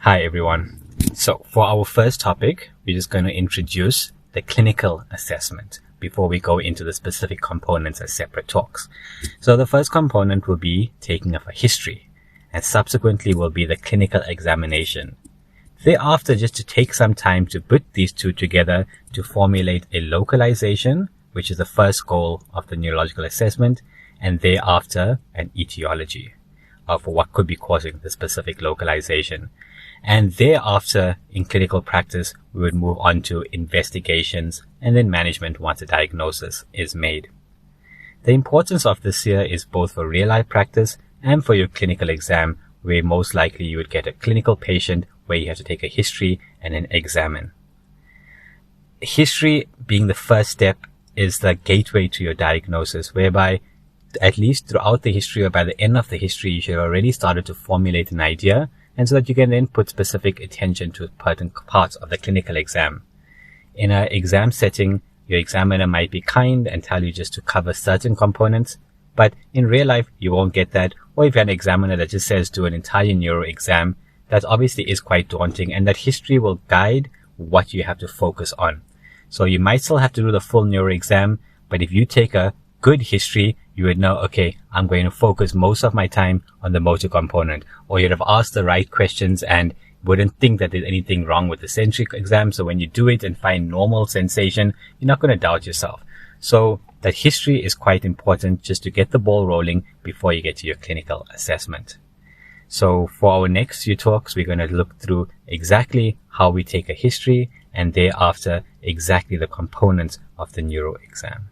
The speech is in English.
Hi everyone. So for our first topic, we're just going to introduce the clinical assessment before we go into the specific components as separate talks. So the first component will be taking of a history, and subsequently will be the clinical examination. Thereafter, just to take some time to put these two together to formulate a localization, which is the first goal of the neurological assessment, and thereafter an etiology of what could be causing the specific localization. And thereafter, in clinical practice, we would move on to investigations and then management once a diagnosis is made. The importance of this here is both for real-life practice and for your clinical exam, where most likely you would get a clinical patient where you have to take a history and then examine. History being the first step is the gateway to your diagnosis, whereby at least throughout the history or by the end of the history, you should have already started to formulate an idea, and so that you can then put specific attention to certain parts of the clinical exam. In an exam setting, your examiner might be kind and tell you just to cover certain components, but in real life, you won't get that. Or if you have an examiner that just says do an entire neuro exam, that obviously is quite daunting, and that history will guide what you have to focus on. So you might still have to do the full neuro exam, but if you take a good history, you would know, okay, I'm going to focus most of my time on the motor component, or you'd have asked the right questions and wouldn't think that there's anything wrong with the sensory exam. So when you do it and find normal sensation, you're not going to doubt yourself. So that history is quite important just to get the ball rolling before you get to your clinical assessment. So for our next few talks, we're going to look through exactly how we take a history and thereafter exactly the components of the neuro exam.